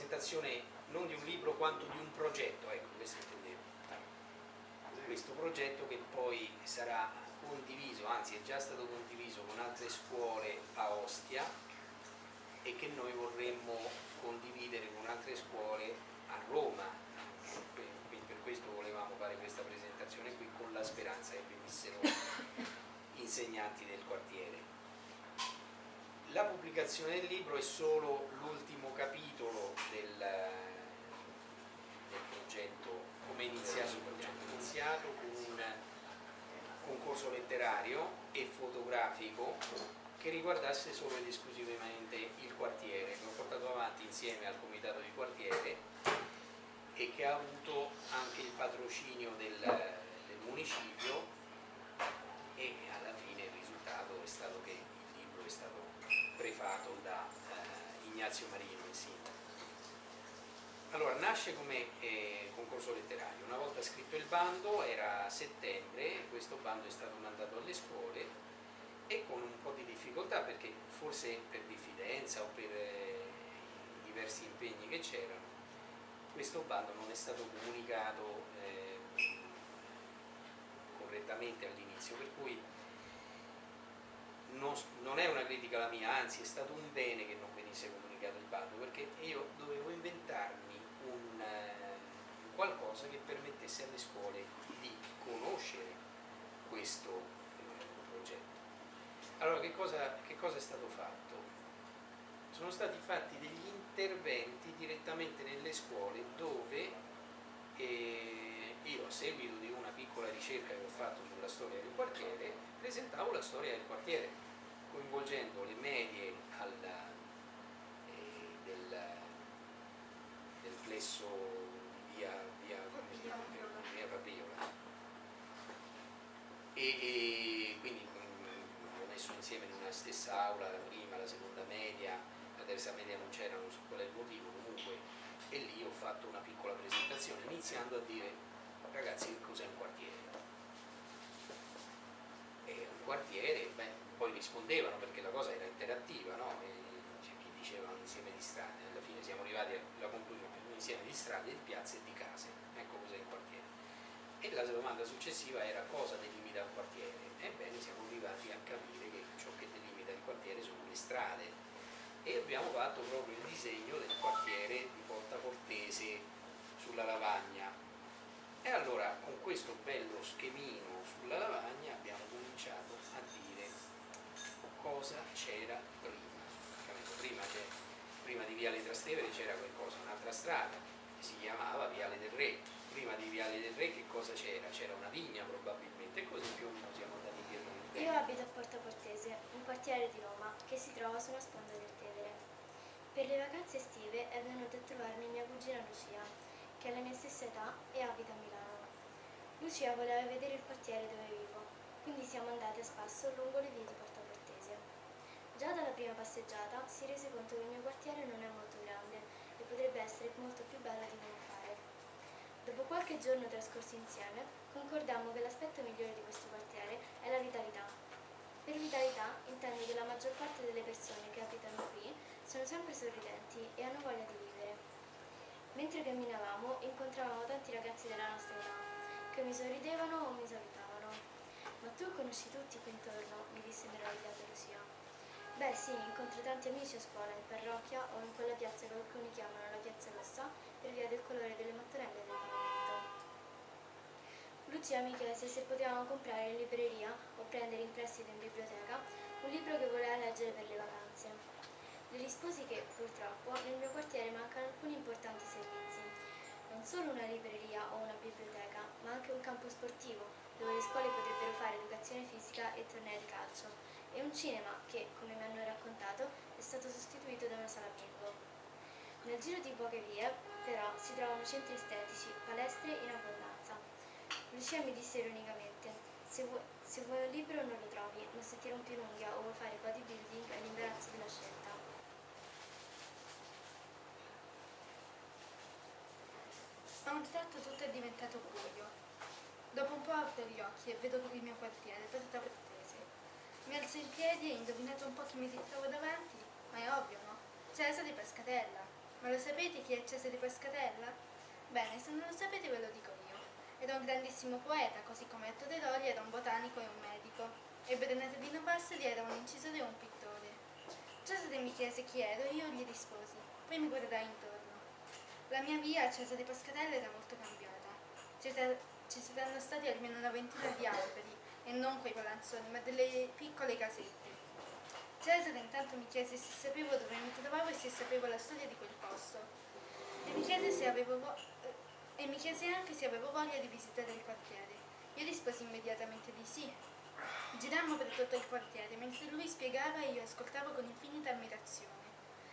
presentazione non di un libro quanto di un progetto, ecco, questo intendevo. Questo progetto che poi sarà condiviso, anzi è già stato condiviso con altre scuole a Ostia e che noi vorremmo condividere con altre scuole a Roma. Quindi per questo volevamo fare questa presentazione qui, con la speranza che venissero insegnanti del quartiere. La pubblicazione del libro è solo l'ultimo capitolo del progetto, come è iniziato il progetto. È iniziato con un concorso letterario e fotografico che riguardasse solo ed esclusivamente il quartiere, che ho portato avanti insieme al comitato di quartiere e che ha avuto anche il patrocinio del municipio, e alla fine il risultato è stato che il libro è stato prefato da Ignazio Marino, il sindaco. Allora, nasce come concorso letterario. Una volta scritto il bando, era settembre, questo bando è stato mandato alle scuole e con un po' di difficoltà, perché forse per diffidenza o per i diversi impegni che c'erano, questo bando non è stato comunicato correttamente all'inizio, per cui non è una critica la mia, anzi è stato un bene che non venisse comunicato il bando, perché io dovevo inventarmi un qualcosa che permettesse alle scuole di conoscere questo progetto. Allora, che cosa è stato fatto? Sono stati fatti degli interventi direttamente nelle scuole, dove io, a seguito di una piccola ricerca che ho fatto sulla storia del quartiere, presentavo la storia del quartiere, coinvolgendo le medie del plesso via Fabiola, e quindi ho messo insieme in una stessa aula la prima, la seconda media, la terza media non c'erano, non so qual è il motivo, comunque, e lì ho fatto una piccola presentazione iniziando a dire: ragazzi, che cos'è un quartiere? E un quartiere, beh, poi rispondevano, perché la cosa era interattiva, no? C'è chi diceva un insieme di strade, alla fine siamo arrivati alla conclusione: un insieme di strade, di piazze e di case, ecco cos'è il quartiere. E la domanda successiva era: cosa delimita un quartiere? Ebbene, siamo arrivati a capire che ciò che delimita il quartiere sono le strade, e abbiamo fatto proprio il disegno del quartiere di Porta Portese sulla Lavagna. E allora, con questo bello schemino sulla lavagna, abbiamo cominciato a dire cosa c'era prima. Prima di Viale Trastevere c'era qualcosa, un'altra strada che si chiamava Viale del Re. Prima di Viale del Re che cosa c'era? C'era una vigna probabilmente, e così più o meno siamo andati dietro nel tempo. Io abito a Porta Portese, un quartiere di Roma che si trova sulla sponda del Tevere. Per le vacanze estive è venuta a trovarmi mia cugina Lucia, che ha la mia stessa età e abita a Milano. Lucia voleva vedere il quartiere dove vivo, quindi siamo andate a spasso lungo le vie di Porta Portese. Già dalla prima passeggiata si rese conto che il mio quartiere non è molto grande e potrebbe essere molto più bello di come pare. Dopo qualche giorno trascorso insieme, concordammo che l'aspetto migliore di questo quartiere è la vitalità. Per vitalità intendo che la maggior parte delle persone che abitano qui sono sempre sorridenti e hanno voglia di vivere. Mentre camminavamo, incontravamo tanti ragazzi della nostra età, che mi sorridevano o mi salutavano. Ma tu conosci tutti qui intorno? Mi disse meravigliata Lucia. Beh sì, incontro tanti amici a scuola, in parrocchia o in quella piazza che alcuni chiamano la piazza rossa per via del colore delle mattonelle del pavimento. Lucia mi chiese se potevamo comprare in libreria o prendere in prestito in biblioteca un libro che voleva leggere per le vacanze. Le risposi che, purtroppo, nel mio quartiere mancano alcuni importanti servizi. Non solo una libreria o una biblioteca, ma anche un campo sportivo, dove le scuole potrebbero fare educazione fisica e tornei di calcio, e un cinema che, come mi hanno raccontato, è stato sostituito da una sala bingo. Nel giro di poche vie, però, si trovano centri estetici, palestre in abbondanza. Lucia mi disse ironicamente: se vuoi un libro non lo trovi, ma se ti rompi un'unghia o vuoi fare bodybuilding è l'imbarazzo della scelta. A un tratto tutto è diventato buio. Dopo un po' apro gli occhi e vedo il mio quartiere, Porta Portese. Mi alzo in piedi e indovinate un po' chi mi ritrovo davanti? Ma è ovvio, no? Cesa di Pescatella. Ma lo sapete chi è Cesare Pascatella? Bene, se non lo sapete ve lo dico io. Era un grandissimo poeta, così come Ettore Loli era un botanico e un medico, e Bernardino Passeri era un incisore e un pittore. Cesare mi chiese chi ero e io gli risposi. Poi mi guardai intorno. La mia via a Cesare Pascatella era molto cambiata. Ci saranno stati almeno una ventina di alberi, e non quei palazzoni, ma delle piccole casette. Cesare intanto mi chiese se sapevo dove mi trovavo e se sapevo la storia di quel posto. E mi chiese, e mi chiese anche se avevo voglia di visitare il quartiere. Io risposi immediatamente di sì. Girammo per tutto il quartiere, mentre lui spiegava e io ascoltavo con infinita ammirazione.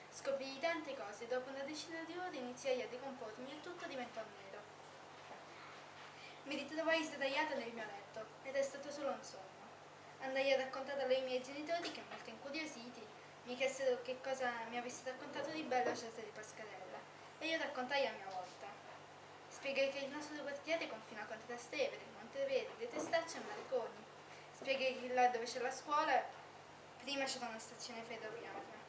Scoprii tante cose, dopo una decina di ore iniziai a decompormi e tutto diventò nero. Mi ritrovai sdraiata nel mio letto ed è stato solo un sogno. Andai a raccontarlo ai miei genitori che, molto incuriositi, mi chiesero che cosa mi avesse raccontato di bello Cesare Pascatella e io raccontai a mia volta. Spiegai che il nostro quartiere confina con Trastevere, Monteverde, Testaccio e Marconi. Spiegai che là dove c'è la scuola prima c'era una stazione ferroviaria.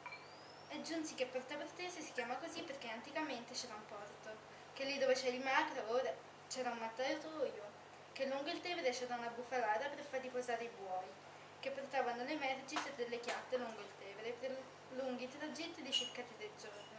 Aggiunsi che Porta Portese si chiama così perché anticamente c'era un porto, che lì dove c'è il macro ora c'era un mattatoio, che lungo il Tevere c'era una bufalata per far riposare i buoi, che portavano le merci su delle chiatte lungo il Tevere per lunghi tragitti di circa 3 giorni.